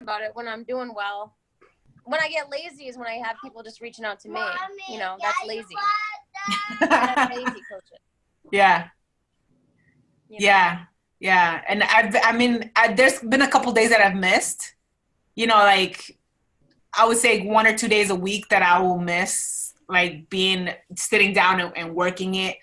about it when I'm doing well. When I get lazy is when I have people just reaching out to me. You know, that's lazy. That's lazy coaching. Yeah. You know? Yeah. Yeah. And there's been a couple days that I've missed, like I would say 1 or 2 days a week that I will miss, like being sitting down and working it.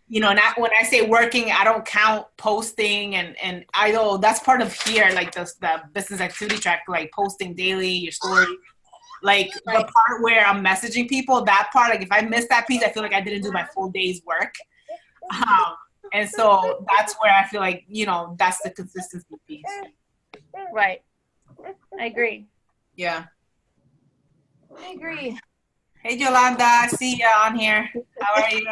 Not when I say working, I don't count posting and I know that's part of here, like the business activity track, like posting daily, your story. Like the Right. part where I'm messaging people, that part, like if I miss that piece, I feel like I didn't do my full day's work. And so that's where I feel like, that's the consistency piece. Right. I agree. Yeah. I agree. Hey, Yolanda, I see you on here. How are you?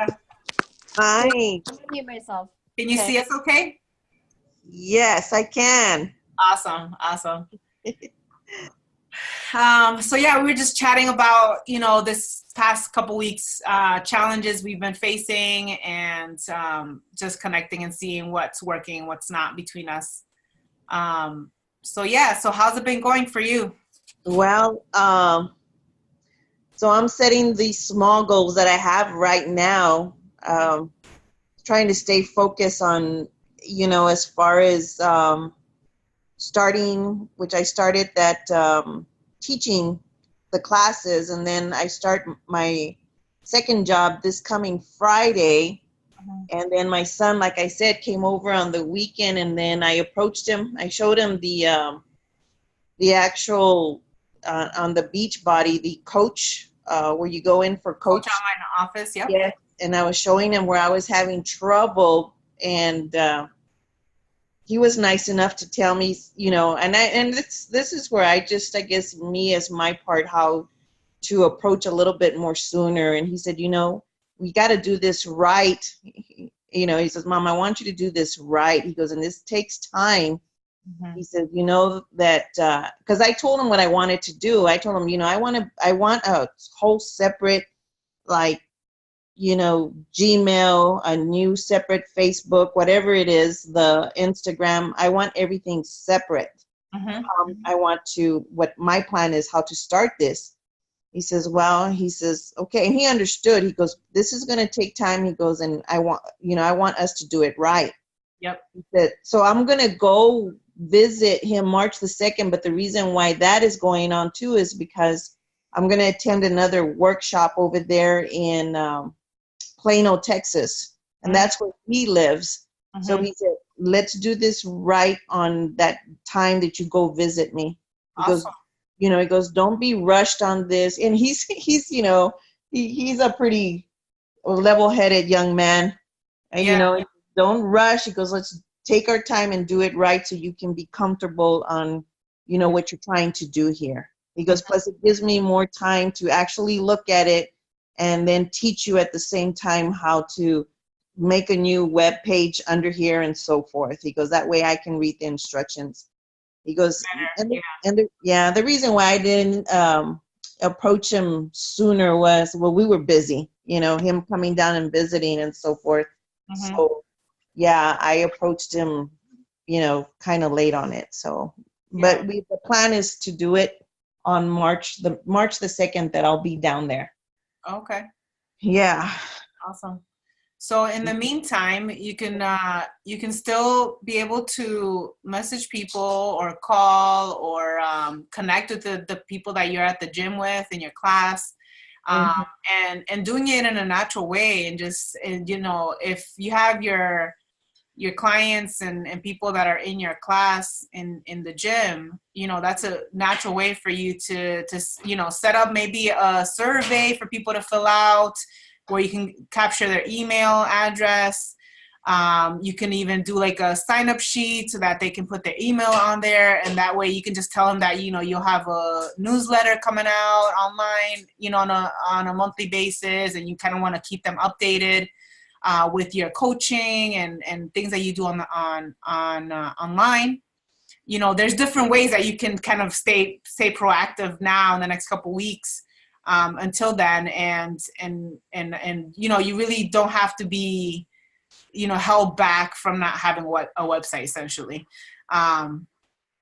Hi. I'm gonna mute myself. Can you see us okay? Yes, I can. Awesome. Awesome. So yeah, we were just chatting about, this past couple weeks, challenges we've been facing and just connecting and seeing what's working, what's not between us. So yeah, so how's it been going for you? Well, so I'm setting these small goals that I have right now, trying to stay focused on, as far as starting, which I started that teaching the classes, and then I start my second job this coming Friday. And then my son, like I said, came over on the weekend, and then I approached him. I showed him the actual on the beach body, the coach, where you go in for coach. Coach online office, yep. Yeah. And I was showing him where I was having trouble, and he was nice enough to tell me, and this is where I guess me as my part, how to approach a little bit more sooner. And he said, we got to do this right. He says, Mom, I want you to do this right. He goes, and this takes time. Mm-hmm. He says, that, because I told him what I wanted to do. I told him, I want a whole separate, like, Gmail, a new separate Facebook, whatever it is, the Instagram. I want everything separate. Mm-hmm. I want to, what my plan is, how to start this. He says, okay. And he understood. He goes, this is going to take time. He goes, and I want us to do it right. Yep. He said, so I'm going to go visit him March the 2nd. But the reason why that is going on too is because I'm going to attend another workshop over there in Plano, Texas. And that's where he lives. Mm-hmm. So he said, let's do this right on that time that you go visit me. He awesome. goes, he goes, don't be rushed on this. And he's he's a pretty level-headed young man. And, yeah. Don't rush. He goes, let's take our time and do it right so you can be comfortable on, what you're trying to do here. He goes, plus it gives me more time to actually look at it and then teach you at the same time how to make a new web page under here and so forth. He goes, that way I can read the instructions. He goes, the reason why I didn't approach him sooner was, we were busy, him coming down and visiting and so forth. Mm-hmm. So, yeah, I approached him, kind of late on it. So, but the plan is to do it on March the 2nd, that I'll be down there. Okay. Yeah. Awesome. So in the meantime, you can still be able to message people or call or connect with the people that you're at the gym with in your class, and doing it in a natural way. And just, if you have your clients and people that are in your class in the gym, that's a natural way for you to set up maybe a survey for people to fill out, where you can capture their email address. You can even do like a sign-up sheet so that they can put their email on there, and that way you can just tell them that you'll have a newsletter coming out online, on a monthly basis, and you kind of want to keep them updated with your coaching and things that you do online. There's different ways that you can kind of stay proactive now in the next couple weeks. Until then, and you really don't have to be held back from not having a website, essentially.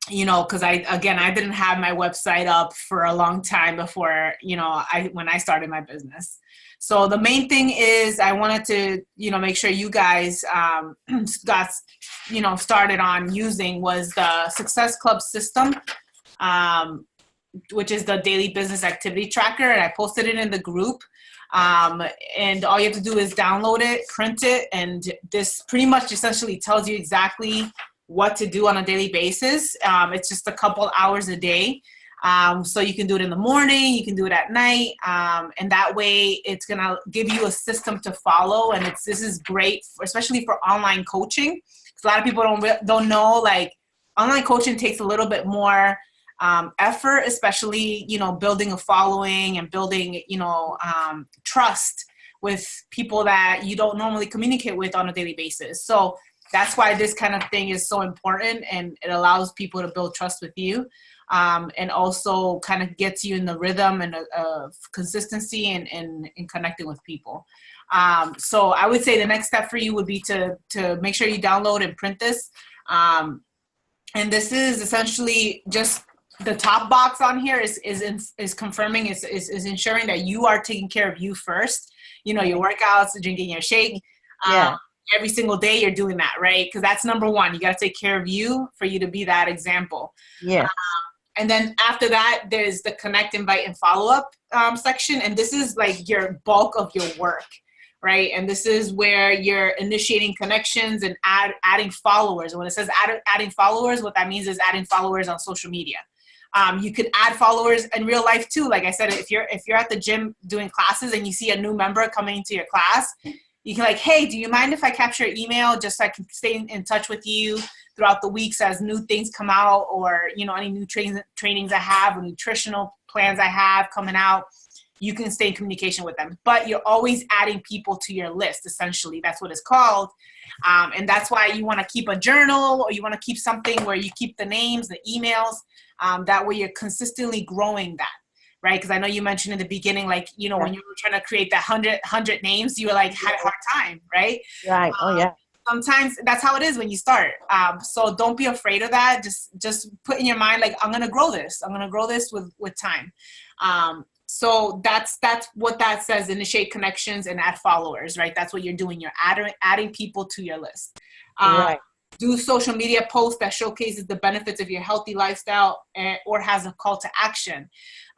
you know, because I didn't have my website up for a long time before, you know, when I started my business. So the main thing is I wanted to, you know, make sure you guys got, you know, started on using was the Success Club system, which is the daily business activity tracker. And I posted it in the group. And all you have to do is download it, print it, and this pretty much essentially tells you exactly what to do on a daily basis. It's just a couple hours a day. So you can do it in the morning, you can do it at night. And that way it's going to give you a system to follow. And this is great, especially for online coaching. Because a lot of people don't know, like, online coaching takes a little bit more effort, especially, you know, building a following and building, you know, trust with people that you don't normally communicate with on a daily basis. So that's why this kind of thing is so important, and it allows people to build trust with you, and also kind of gets you in the rhythm and consistency and connecting with people. So I would say the next step for you would be to make sure you download and print this. And this is essentially just the top box on here is confirming, is ensuring that you are taking care of you first. You know, your workouts, drinking your shake. Yeah. Every single day you're doing that, right? Because that's number one. You got to take care of you for you to be that example. Yeah. And then after that, there's the connect, invite, and follow-up section. And this is like your bulk of your work, right? And this is where you're initiating connections and adding followers. And when it says adding followers, what that means is adding followers on social media. You could add followers in real life too. Like I said, if you're at the gym doing classes and you see a new member coming into your class, you can like, hey, do you mind if I capture your email just so I can stay in touch with you throughout the weeks as new things come out, or, you know, any new trainings I have or nutritional plans I have coming out. You can stay in communication with them. But you're always adding people to your list, essentially. That's what it's called. And that's why you want to keep a journal, or you want to keep something where you keep the names, the emails. That way you're consistently growing that. Right? Because I know you mentioned in the beginning, like, you know, when you were trying to create that 100 names, you were like, had a hard time, right? Right. Oh, yeah. Sometimes that's how it is when you start. So don't be afraid of that. Just put in your mind, like, I'm going to grow this. I'm going to grow this with time. So that's what that says, initiate connections and add followers, right? That's what you're doing. You're adding people to your list. Right. Do social media posts that showcases the benefits of your healthy lifestyle, or has a call to action.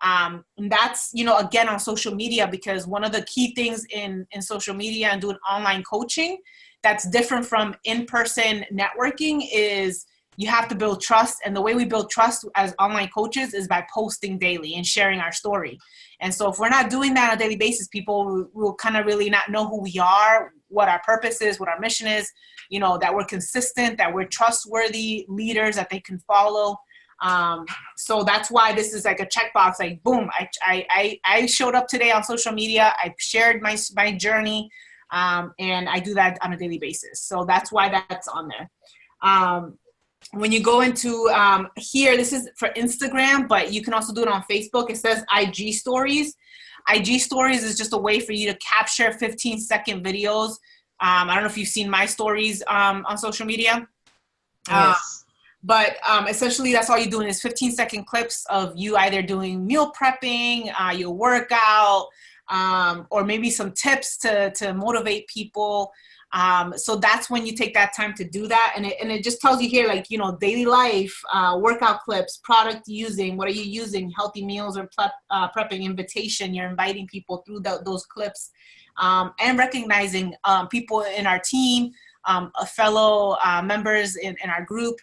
And that's, you know, again, on social media, because one of the key things in social media and doing online coaching that's different from in-person networking is you have to build trust. And the way we build trust as online coaches is by posting daily and sharing our story. And so if we're not doing that on a daily basis, people will kind of really not know who we are, what our purpose is, what our mission is, you know, that we're consistent, that we're trustworthy leaders that they can follow. So that's why this is like a checkbox, like, boom, I showed up today on social media. I shared my journey, and I do that on a daily basis. So that's why that's on there. When you go into here, this is for Instagram, but you can also do it on Facebook. It says IG stories. IG stories is just a way for you to capture 15-second videos. I don't know if you've seen my stories on social media. Yes. But essentially, that's all you're doing is 15-second clips of you either doing meal prepping, your workout, or maybe some tips to motivate people. So that's when you take that time to do that. And it just tells you here, like, you know, daily life, workout clips, product using, what are you using, healthy meals or prepping, invitation. You're inviting people through those clips, and recognizing people in our team, fellow members in our group.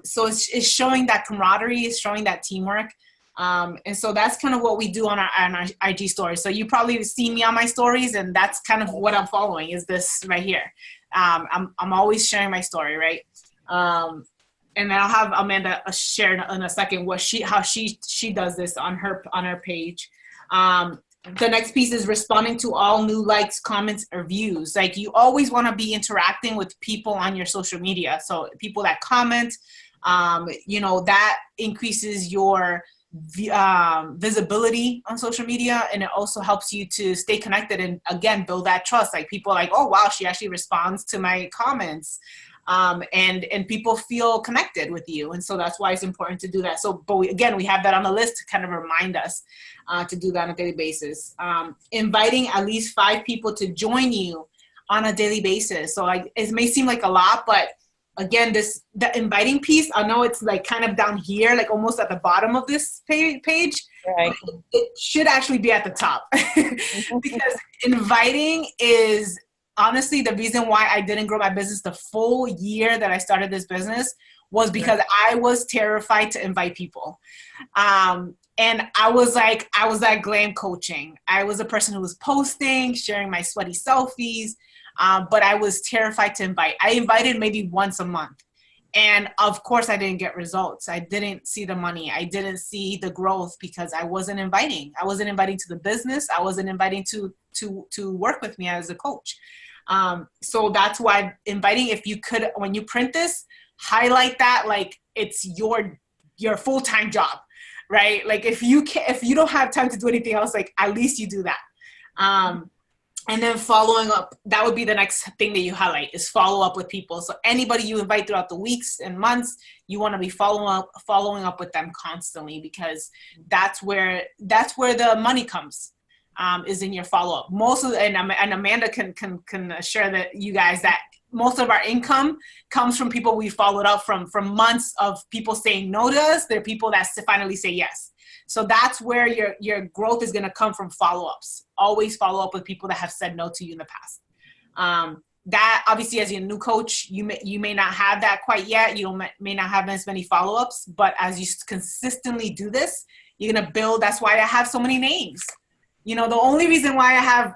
So it's showing that camaraderie, it's showing that teamwork. And so that's kind of what we do on our IG stories. So you probably see me on my stories, and that's kind of what I'm following is this right here. I'm always sharing my story, right? And then I'll have Amanda share in a second how she does this on her page. The next piece is responding to all new likes, comments, or views. Like, you always want to be interacting with people on your social media. So people that comment, you know, that increases your visibility on social media, and it also helps you to stay connected and, again, build that trust. Like, people are like, oh wow, she actually responds to my comments. and people feel connected with you. And so that's why it's important to do that. So, but we have that on the list to kind of remind us to do that on a daily basis. Inviting at least 5 people to join you on a daily basis. So it may seem like a lot, but again, the inviting piece, I know it's like kind of down here, like almost at the bottom of this page. Right. It should actually be at the top because inviting is honestly the reason why I didn't grow my business the full year that I started this business was because I was terrified to invite people. And I was like glam coaching. I was a person who was posting, sharing my sweaty selfies, but I was terrified to invite. I invited maybe once a month. And of course I didn't get results. I didn't see the money. I didn't see the growth because I wasn't inviting. I wasn't inviting to the business. I wasn't inviting to work with me as a coach. So that's why inviting, if you could, when you print this, highlight that like it's your full-time job, right? Like if you don't have time to do anything else, like at least you do that. And then following up, that would be the next thing that you highlight is follow up with people. So anybody you invite throughout the weeks and months, you want to be following up with them constantly because that's where the money comes, is in your follow up. And Amanda can share that you guys that most of our income comes from people we followed up from months of people saying no to us. They're people that finally say yes. So that's where your growth is going to come from follow-ups. Always follow up with people that have said no to you in the past. That obviously as a new coach, you may not have that quite yet. You may not have as many follow-ups, but as you consistently do this, you're going to build. That's why I have so many names. The only reason why I have,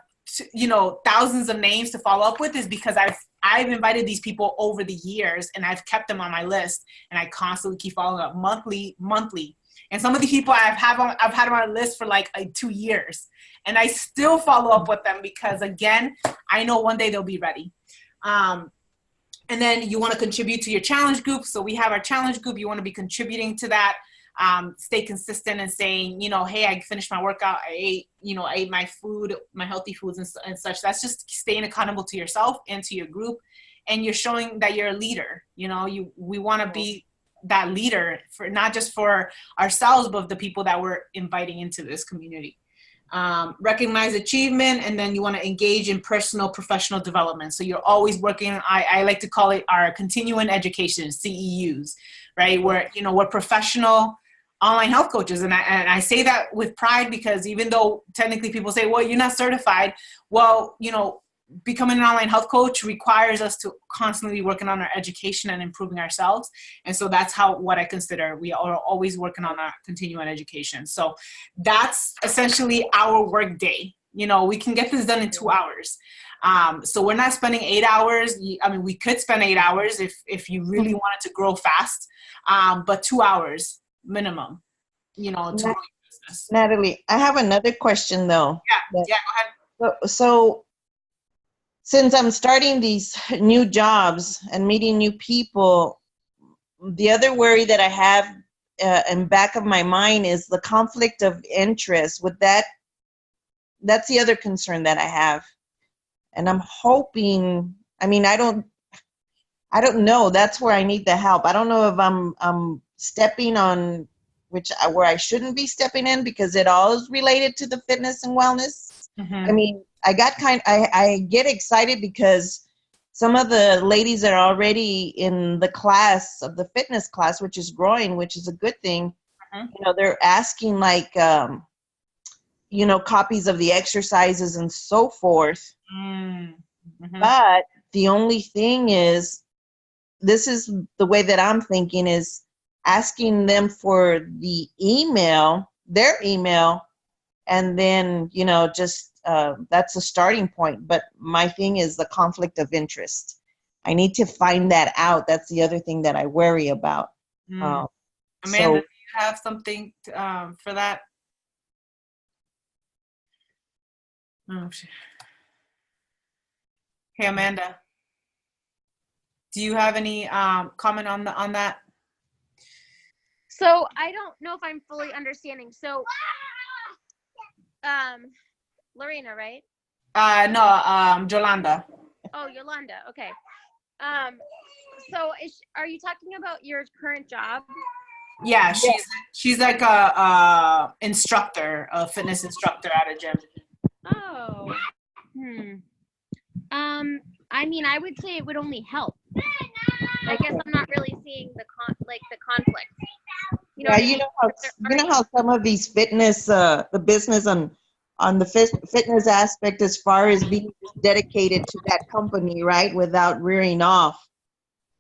thousands of names to follow up with is because I've invited these people over the years and I've kept them on my list and I constantly keep following up monthly. And some of these people I've had on my list for like 2 years and I still follow up with them because again, I know one day they'll be ready. And then you want to contribute to your challenge group. So we have our challenge group. You want to be contributing to that. Stay consistent and saying, hey, I finished my workout. I ate my food, my healthy foods and such. That's just staying accountable to yourself and to your group. And you're showing that you're a leader. We want to be that leader for not just for ourselves, but the people that we're inviting into this community. Recognize achievement, and then you want to engage in personal professional development. So you're always working, I like to call it our continuing education, CEUs, right? Where, we're professional online health coaches. And I say that with pride because even though technically people say, well, you're not certified. Well, becoming an online health coach requires us to constantly be working on our education and improving ourselves. And so that's what I consider. We are always working on our continuing education. So that's essentially our work day. We can get this done in 2 hours. So we're not spending 8 hours. We could spend 8 hours if you really wanted to grow fast, but 2 hours minimum, to grow your business. Natalie, I have another question though. Yeah, go ahead. So since I'm starting these new jobs and meeting new people, the other worry that I have in back of my mind is the conflict of interest. With that's the other concern that I have. And I'm hoping, I don't know. That's where I need the help. I don't know if I'm stepping on where I shouldn't be stepping in because it all is related to the fitness and wellness. Mm-hmm. I get excited because some of the ladies that are already in the class of the fitness class, which is growing, which is a good thing. Mm-hmm. They're asking like, copies of the exercises and so forth. Mm-hmm. But the only thing is, this is the way that I'm thinking is asking them for their email, and then, that's a starting point. But my thing is the conflict of interest. I need to find that out. That's the other thing that I worry about. Amanda, do you have something for that? Oh, shit. Hey, Amanda, do you have any comment on that? So I don't know if I'm fully understanding. So, Lorena, right? No, Yolanda. Oh, Yolanda. Okay. So are you talking about your current job? Yeah, she's like a instructor, a fitness instructor at a gym. Oh. I mean, I would say it would only help. I guess I'm not really seeing the conflict. You know, Yeah, what I mean? you know how some of these fitness, the business on the fitness aspect, as far as being dedicated to that company, right, without rearing off.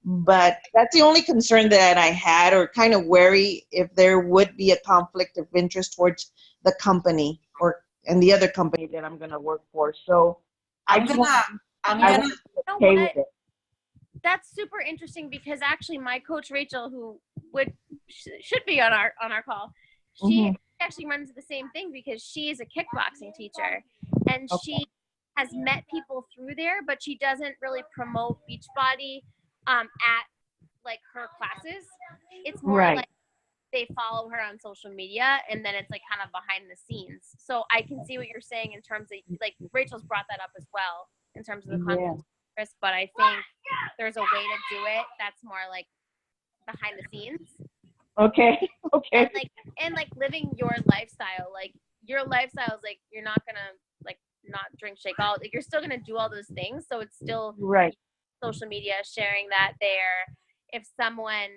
But that's the only concern that I had, or kind of worry if there would be a conflict of interest towards the company and the other company that I'm going to work for. So I'm gonna okay with it. That's super interesting, because actually my coach Rachel, who should be on our call, she actually runs the same thing, because she is a kickboxing teacher, and she has met people through there, but she doesn't really promote Beachbody at like her classes. It's more like they follow her on social media, and then it's like kind of behind the scenes. So I can see what you're saying in terms of, like, Rachel's brought that up as well in terms of the conflict of interest, but I think there's a way to do it that's more like behind the scenes. Okay. And like living your lifestyle. Like, your lifestyle is like, you're not gonna like not drink Shakeology. Like, you're still gonna do all those things. So it's still social media, sharing that there. If someone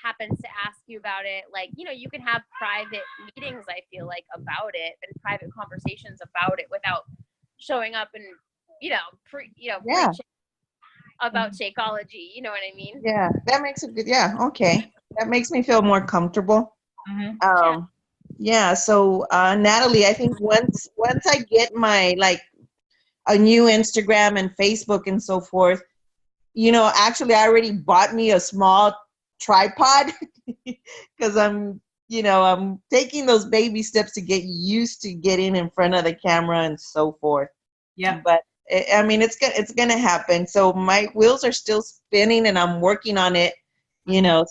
happens to ask you about it, like, you know, you can have private meetings, I feel like, about it, and private conversations about it without showing up and, preaching about Shakeology. You know what I mean? Yeah, that makes it good. Yeah, okay. That makes me feel more comfortable. So Natalie, I think once I get my, like, a new Instagram and Facebook and so forth, actually I already bought me a small tripod because I'm taking those baby steps to get used to getting in front of the camera and so forth. Yeah. But I mean, it's gonna happen. So my wheels are still spinning, and I'm working on it.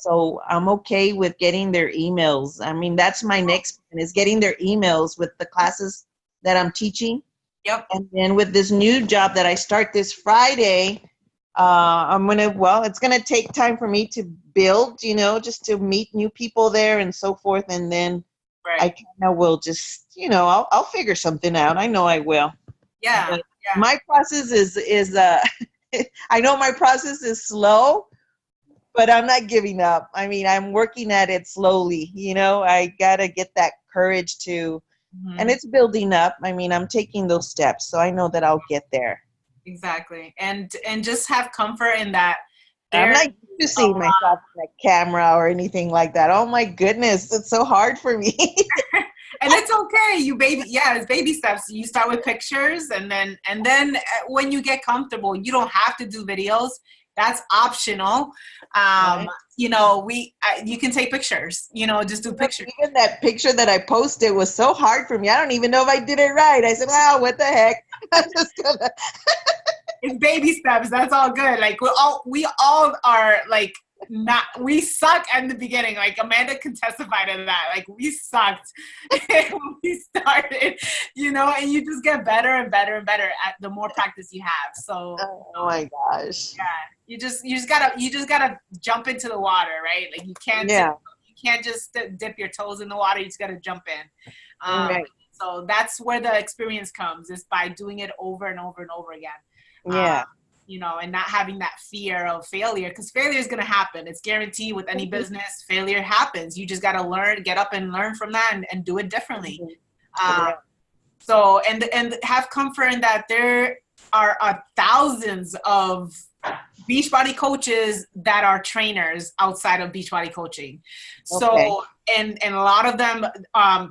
So I'm okay with getting their emails. I mean, that's my next one, is getting their emails with the classes that I'm teaching. Yep. And then with this new job that I start this Friday, it's gonna take time for me to build, just to meet new people there and so forth. And then I kind of will just, I'll figure something out. I know I will. Yeah. My process is I know my process is slow, but I'm not giving up. I mean, I'm working at it slowly. I gotta get that courage to, and it's building up. I mean, I'm taking those steps, so I know that I'll get there. Exactly. And just have comfort in that. I'm not used to seeing myself on a camera or anything like that. Oh my goodness, it's so hard for me. And it's okay. It's baby steps. You start with pictures, and then when you get comfortable, you don't have to do videos. That's optional. You can take pictures, just do pictures. Even that picture that I posted was so hard for me. I don't even know if I did it right. I said, wow, what the heck? I'm just gonna. It's baby steps. That's all good. Like, we all are like, we suck in the beginning. Like, Amanda can testify to that. Like, we sucked when we started, and you just get better and better and better at the more practice you have. So, oh my gosh. Yeah. You just gotta jump into the water, right? Like, you can't just dip your toes in the water. You just gotta jump in. So that's where the experience comes, is by doing it over and over and over again. Yeah. And not having that fear of failure, because failure is going to happen. It's guaranteed with any business. Failure happens. You just got to get up and learn from that and do it differently. So, and have comfort in that there are thousands of Beachbody coaches that are trainers outside of Beachbody coaching. So, and a lot of them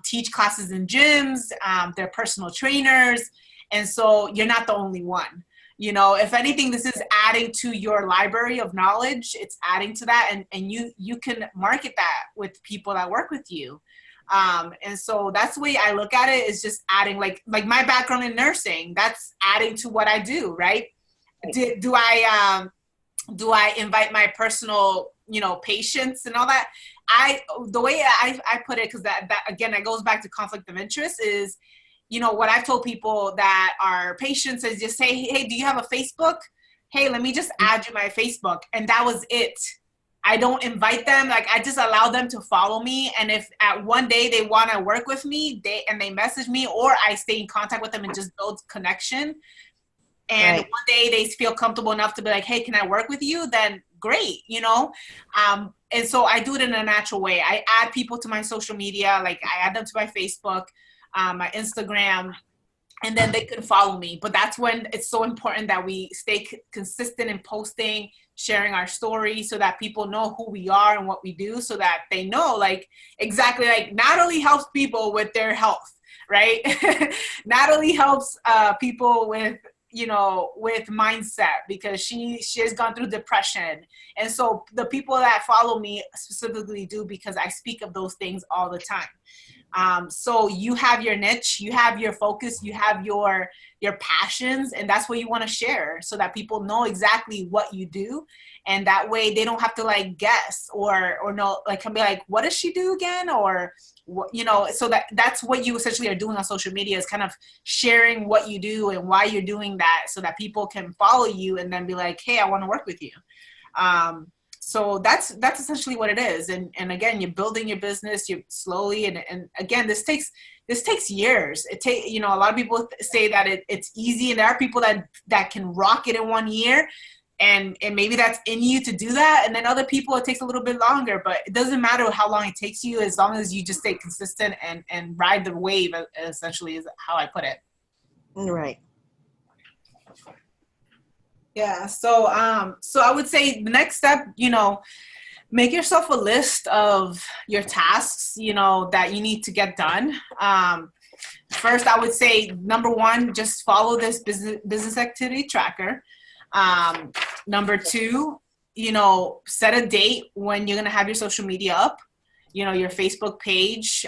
teach classes in gyms. They're personal trainers. And so you're not the only one. If anything, this is adding to your library of knowledge. It's adding to that, and you can market that with people that work with you. And so that's the way I look at it, is just adding, like my background in nursing, that's adding to what I do, right? Do I invite my personal, patients and all that? The way I put it, because that again, that goes back to conflict of interest, is, what I've told people that are patients is just say, hey, do you have a Facebook? hey, let me just add you my Facebook. And that was it. I don't invite them. Like, I just allow them to follow me. And if at one day they want to work with me, they message me, or I stay in contact with them and just build connection. And Right. one day they feel comfortable enough to be like, hey, can I work with you? Then great, you know? And so I do it in a natural way. I add people to my social media. Like, I add them to my Facebook, my Instagram, and then they can follow me. But that's when it's so important that we stay consistent in posting, sharing our story, so that people know who we are and what we do, so that they know, like, exactly, like, Natalie helps people with their health, right? Natalie helps people with, you know, with mindset, because she has gone through depression. And so the people that follow me specifically do, because I speak of those things all the time. So you have your niche, you have your focus, you have your passions, and that's what you want to share, so that people know exactly what you do. And that way they don't have to, like, guess or know, like, can be like, what does she do again? Or what, you know, so that's what you essentially are doing on social media, is kind of sharing what you do and why you're doing that, so that people can follow you and then be like, hey, I want to work with you. So that's essentially what it is. And again, you're building your business, you're slowly, and again, this takes years. You know, a lot of people say that it's easy, and there are people that can rock it in 1 year, and maybe that's in you to do that. And then other people, it takes a little bit longer, but it doesn't matter how long it takes you, as long as you just stay consistent and ride the wave, essentially, is how I put it. Right. Yeah. So I would say the next step, you know, make yourself a list of your tasks, you know, that you need to get done. First, I would say, number one, just follow this business activity tracker. Number two, you know, set a date when you're going to have your social media up, you know, your Facebook page,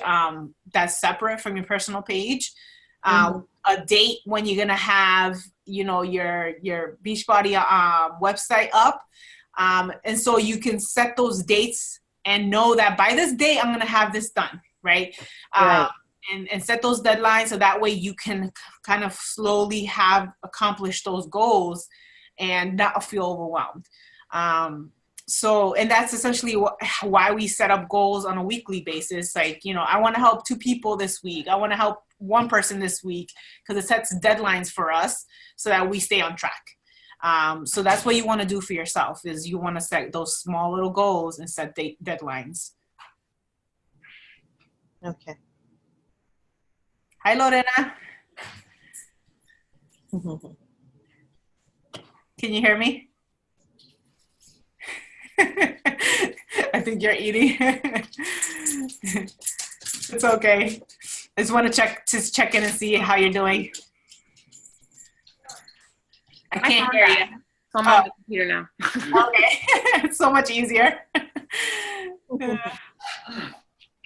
that's separate from your personal page. A date when you're going to have, you know, your Beachbody website up. And so you can set those dates and know that by this date, I'm going to have this done, right? Right. And set those deadlines, so that way you can kind of slowly have accomplished those goals and not feel overwhelmed. So, and that's essentially why we set up goals on a weekly basis. Like, you know, I want to help 2 people this week. I want to help 1 person this week, because it sets deadlines for us so that we stay on track. So that's what you want to do for yourself, is you want to set those small little goals and set deadlines. Okay. Hi, Lorena. Can you hear me? I think you're eating. It's okay. I just want to check in and see how you're doing. I can't hear you. So I'm on the computer now. Okay. It's so much easier.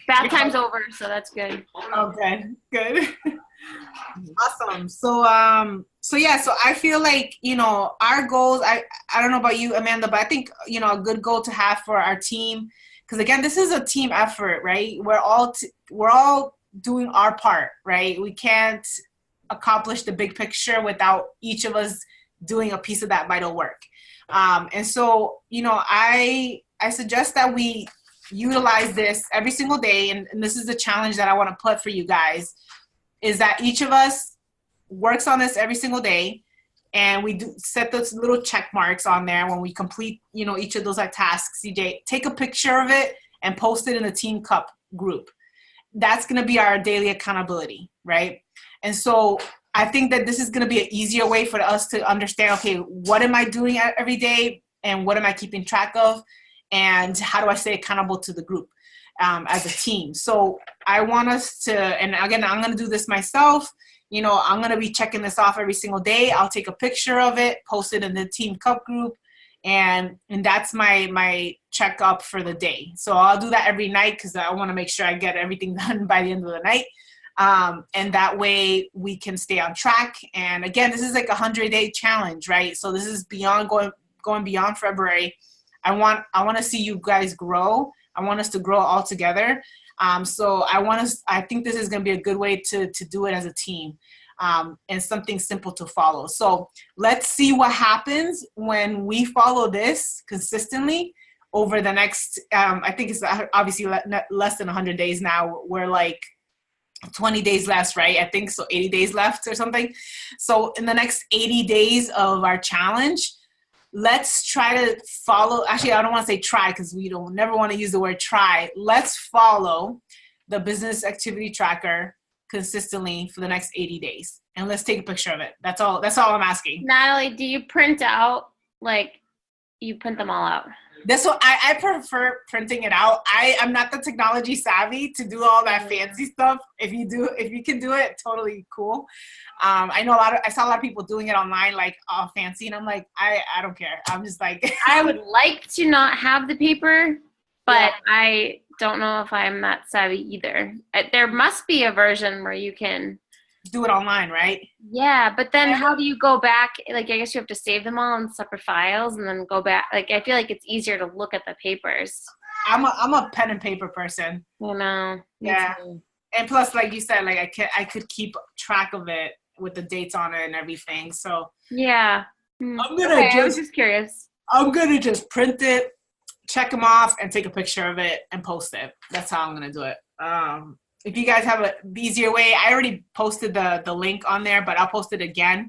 Bath time's over, so that's good. Okay, good. Awesome. So yeah, so I feel like, you know, our goals, I don't know about you, Amanda, but I think, you know, a good goal to have for our team, because again, this is a team effort, right? We're all doing our part, right? We can't accomplish the big picture without each of us doing a piece of that vital work. And so, you know, I suggest that we utilize this every single day. And this is the challenge that I want to put for you guys, is that each of us works on this every single day. And we do set those little check marks on there when we complete, you know, each of those tasks. CJ, take a picture of it and post it in the Team Cup group. That's going to be our daily accountability, right? And so I think that this is going to be an easier way for us to understand, okay, what am I doing every day, and what am I keeping track of, and how do I stay accountable to the group as a team? So I want us to, and again, I'm going to do this myself. You know, I'm going to be checking this off every single day. I'll take a picture of it, post it in the Team Cup group, and that's my check up for the day. So I'll do that every night, because I want to make sure I get everything done by the end of the night. And that way we can stay on track. And again, this is like 100-day challenge, right? So this is beyond going beyond February. I want to see you guys grow. I want us to grow all together. So I think this is going to be a good way to do it as a team. and something simple to follow. So let's see what happens when we follow this consistently over the next, I think it's obviously less than 100 days now. We're like 20 days less, right? I think so, 80 days left or something. So in the next 80 days of our challenge, let's try to follow. Actually, I don't want to say try because we don't never want to use the word try. Let's follow the business activity tracker consistently for the next 80 days. And let's take a picture of it. That's all I'm asking. Natalie, do you print out, like, you print them all out? This one, I prefer printing it out. I'm not the technology savvy to do all that fancy stuff. If you can do it, totally cool. I saw a lot of people doing it online, like all fancy, and I'm like, I don't care. I'm just like, I would like to not have the paper, but I don't know if I'm that savvy either. There must be a version where you can do it online, right? Yeah, but then how do you go back? Like, I guess you have to save them all in separate files and then go back. Like, I feel like it's easier to look at the papers. I'm a pen and paper person. You know. Yeah. And plus, like you said, like I could keep track of it with the dates on it and everything. So yeah. I was just curious. I'm gonna just print it, check them off, and take a picture of it and post it. That's how I'm gonna do it. If you guys have an easier way, I already posted the link on there, but I'll post it again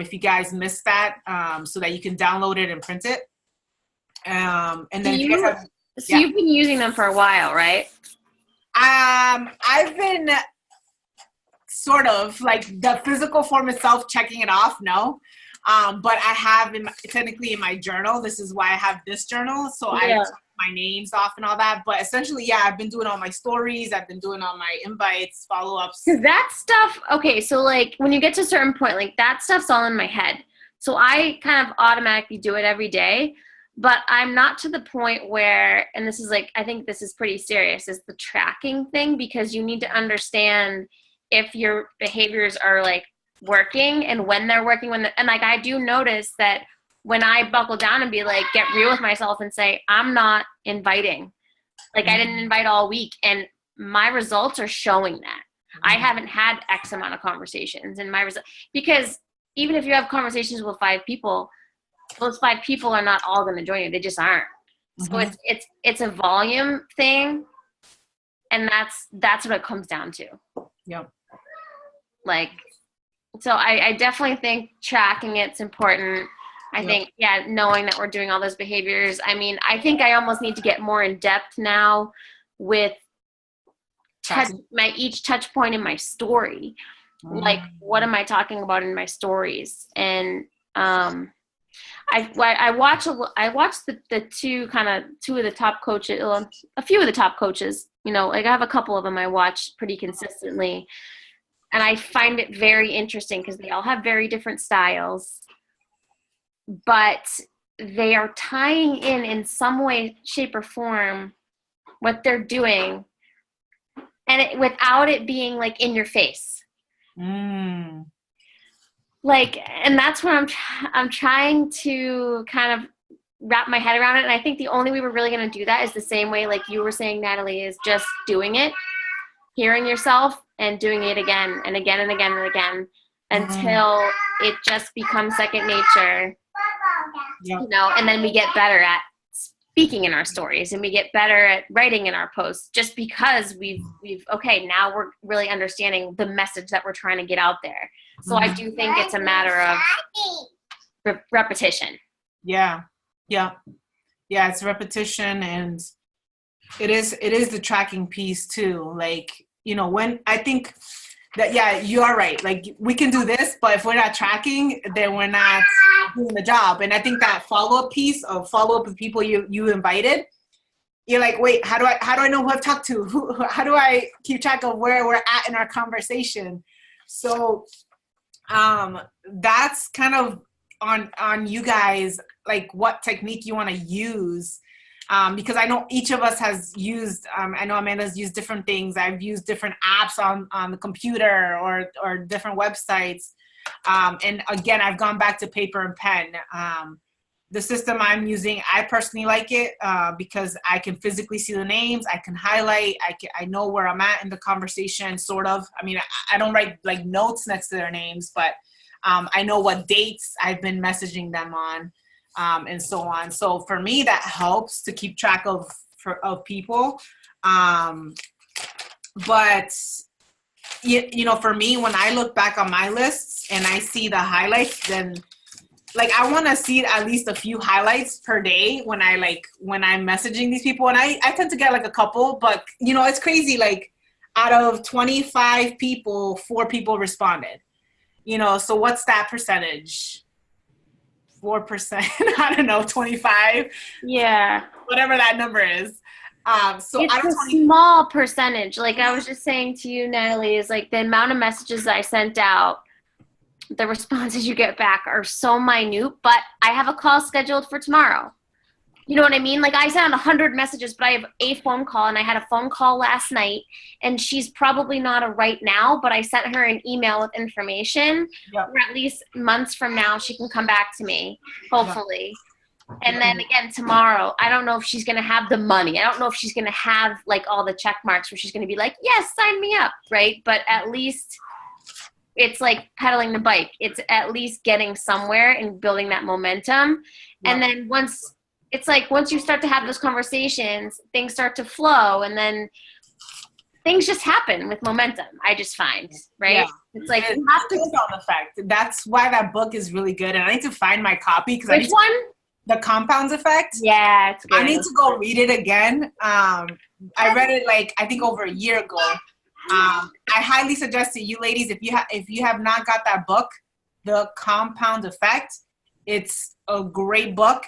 if you guys missed that, so that you can download it and print it. And then you've been using them for a while, right? I've been sort of like the physical form itself, checking it off, no. But I have technically in my journal, this is why I have this journal. So I took my names off and all that. But essentially, I've been doing all my stories. I've been doing all my invites, follow-ups. Because that stuff, okay, so like when you get to a certain point, like that stuff's all in my head. So I kind of automatically do it every day. But I'm not to the point where, and this is like, I think this is pretty serious, is the tracking thing, because you need to understand if your behaviors are like working and when they're working, and like I do notice that when I buckle down and be like, get real with myself and say, I'm not inviting. Like I didn't invite all week, and my results are showing that. I haven't had X amount of conversations, and because even if you have conversations with 5 people, those 5 people are not all going to join you. They just aren't. So it's a volume thing, and that's what it comes down to. Yep. Like, so I definitely think tracking it's important. I think, knowing that we're doing all those behaviors. I mean, I think I almost need to get more in depth now with each touch point in my story. Like, what am I talking about in my stories? And I watched the two of the top coaches, a few of the top coaches. You know, like I have a couple of them I watch pretty consistently, and I find it very interesting because they all have very different styles, but they are tying in some way, shape, or form what they're doing, and without it being like in your face. Like, and that's where I'm trying to kind of wrap my head around it. And I think the only way we're really going to do that is the same way, like you were saying, Natalie, is just doing it, hearing yourself and doing it again and again and again and again until it just becomes second nature, you know, and then we get better at speaking in our stories and we get better at writing in our posts, just because we've okay, now we're really understanding the message that we're trying to get out there. So I do think it's a matter of repetition. Yeah. It's repetition, and it is the tracking piece too. Like, you know, when I think that, you are right. Like, we can do this, but if we're not tracking, then we're not doing the job. And I think that follow-up piece of follow-up with people you invited, you're like, wait, how do I know who I've talked to? How do I keep track of where we're at in our conversation? So that's kind of on you guys, like what technique you want to use. Because I know each of us has used, I know Amanda's used different things. I've used different apps on the computer or different websites. And again, I've gone back to paper and pen. the system I'm using, I personally like it because I can physically see the names. I can highlight. I know where I'm at in the conversation, sort of. I mean, I don't write like notes next to their names, but I know what dates I've been messaging them on, and so on. So for me, that helps to keep track of people. But you know, for me, when I look back on my lists and I see the highlights, then like I want to see at least a few highlights per day when I'm messaging these people. And I tend to get like a couple, but you know, it's crazy. Like out of 25 people, 4 people responded, you know, so what's that percentage? 4%, I don't know, 25. Yeah. Whatever that number is. So it's out of a small percentage. Like I was just saying to you, Natalie, is like the amount of messages I sent out, the responses you get back are so minute, but I have a call scheduled for tomorrow. You know what I mean? Like I sent out 100 messages, but I have a phone call, and I had a phone call last night, and she's probably not a right now, but I sent her an email with information. Yep. Or at least months from now, she can come back to me, hopefully. Yep. And then again, tomorrow, I don't know if she's going to have the money. I don't know if she's going to have like all the check marks where she's going to be like, yes, sign me up. Right. But at least it's like pedaling the bike. It's at least getting somewhere and building that momentum. Yep. And then once you start to have those conversations, things start to flow, and then things just happen with momentum. I just find, right? Yeah. It's like you have to compound effect. That's why that book is really good. And I need to find my copy because which one? The Compound Effect. Yeah, it's good. I need to go read it again. I read it like I think over a year ago. I highly suggest to you ladies, if you have not got that book, The Compound Effect, it's a great book.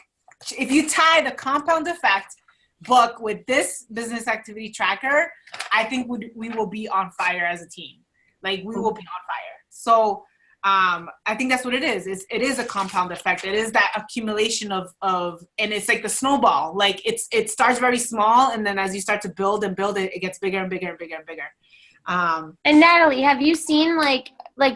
If you tie the Compound Effect book with this business activity tracker, I think we will be on fire as a team. Like we will be on fire. So I think that's what it is. It is a compound effect. It is that accumulation of, and it's like the snowball. Like it starts very small, and then as you start to build and build it, it gets bigger and bigger and bigger and bigger. And Natalie, have you seen like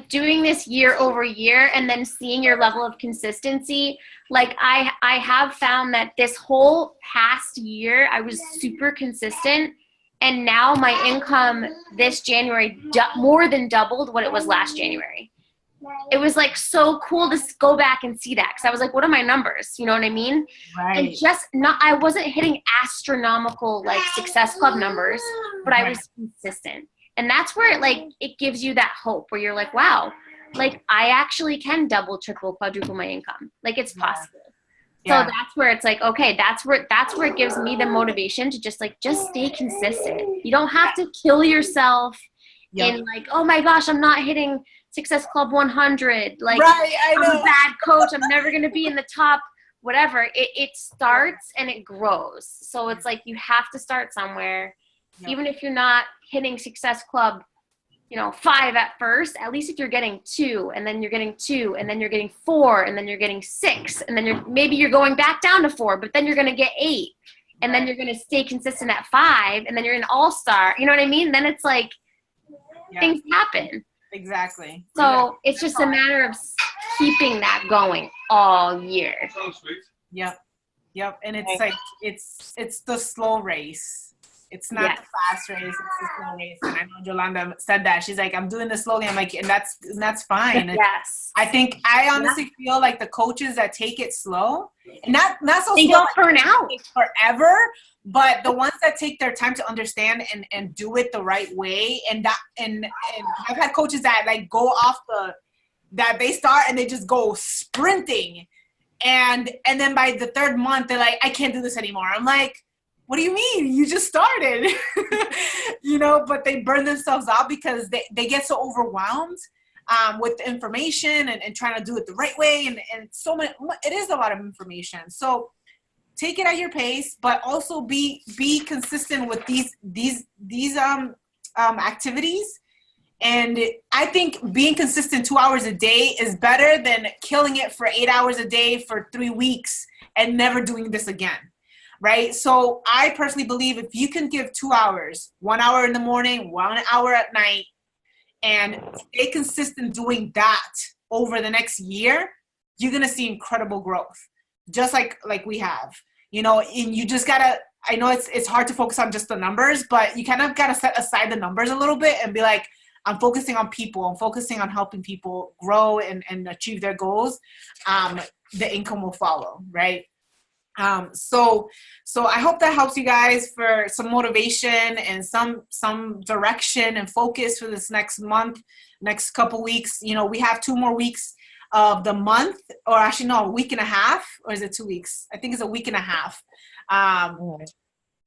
doing this year over year and then seeing your level of consistency? Like I have found that this whole past year, I was super consistent, and now my income this January more than doubled what it was last January. It was like so cool to go back and see that, because I was like, what are my numbers? You know what I mean? Right. And I wasn't hitting astronomical like Success Club numbers, but I was consistent. And that's where it gives you that hope where you're like, wow, like I actually can double, triple, quadruple my income. Like it's possible. Yeah. So that's where it's like, okay, that's where it gives me the motivation to just stay consistent. You don't have to kill yourself in like, oh my gosh, I'm not hitting Success Club 100. Like, right, I know. I'm a bad coach. I'm never going to be in the top, whatever. It starts and it grows. So it's like you have to start somewhere. Yep. Even if you're not hitting Success Club, 5 at first, at least if you're getting 2, and then you're getting 2, and then you're getting 4, and then you're getting 6, and then maybe you're going back down to 4, but then you're going to get 8, and then you're going to stay consistent at 5, and then you're an all-star. You know what I mean? Then it's like things happen. Exactly. So it's just a matter of keeping that going all year. Yep. And it's like it's the slow race. It's not the fast race, it's the slow race. And I know Yolanda said that. She's like, I'm doing this slowly. I'm like, and that's fine. Yes. I honestly feel like the coaches that take it slow, and not so they slow, don't burn out forever, but the ones that take their time to understand and do it the right way, and I've had coaches that go off that they start and they just go sprinting, and then by the 3rd month they're like, I can't do this anymore. I'm like, what do you mean? You just started, but they burn themselves out because they get so overwhelmed with the information and trying to do it the right way. And so many, it is a lot of information. So take it at your pace, but also be consistent with these activities. And I think being consistent 2 hours a day is better than killing it for 8 hours a day for 3 weeks and never doing this again. Right? So I personally believe if you can give 2 hours, 1 hour in the morning, 1 hour at night, and stay consistent doing that over the next year, you're going to see incredible growth. just like we have, you know, and you just gotta, I know it's hard to focus on just the numbers, but you kind of gotta set aside the numbers a little bit and be like, I'm focusing on people, I'm focusing on helping people grow and achieve their goals. The income will follow, right? So I hope that helps you guys for some motivation and some direction and focus for this next month, next couple weeks. You know, we have 2 more weeks of the month, or actually no, a week and a half, or is it 2 weeks? I think it's a week and a half.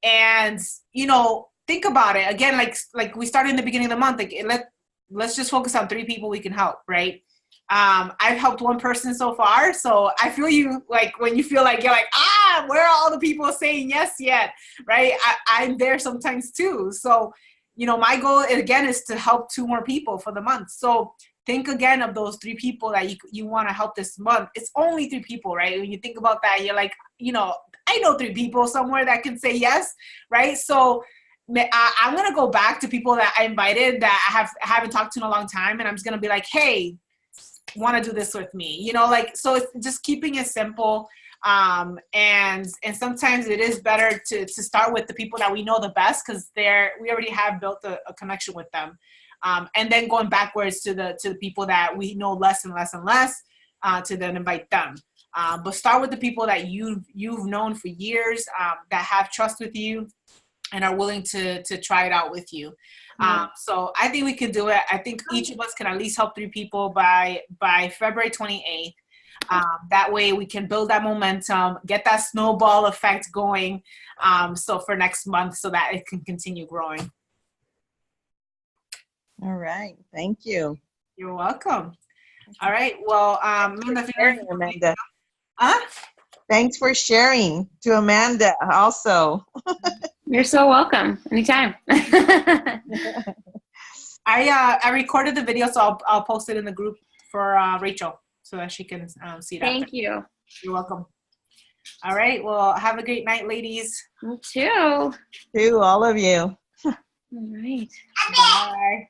And you know, think about it again, like we started in the beginning of the month. Like let's just focus on 3 people we can help, right? I've helped 1 person so far, so I feel you, like when you feel like you're like, where are all the people saying yes yet, right? I'm there sometimes too. So, you know, my goal again is to help 2 more people for the month. So think again of those 3 people that you want to help this month. It's only 3 people, right? When you think about that, you're like, you know, I know 3 people somewhere that can say yes, right? So I'm going to go back to people that I invited that I haven't talked to in a long time, and I'm just going to be like, hey, want to do this with me, you know, like, so it's just keeping it simple. And sometimes it is better to start with the people that we know the best, because we already have built a connection with them. And then going backwards to the people that we know less and less and less, to then invite them. But start with the people that you've known for years, that have trust with you and are willing to try it out with you. So I think we can do it. I think each of us can at least help 3 people by February 28th. That way we can build that momentum, get that snowball effect going. So for next month, so that it can continue growing. All right. Thank you. You're welcome. All right. Well, Amanda. Huh? Thanks for sharing to Amanda also. You're so welcome. Anytime. I recorded the video, so I'll post it in the group for Rachel so that she can see that. Thank you. You're welcome. All right. Well, have a great night, ladies. You too. To all of you. All right. Bye.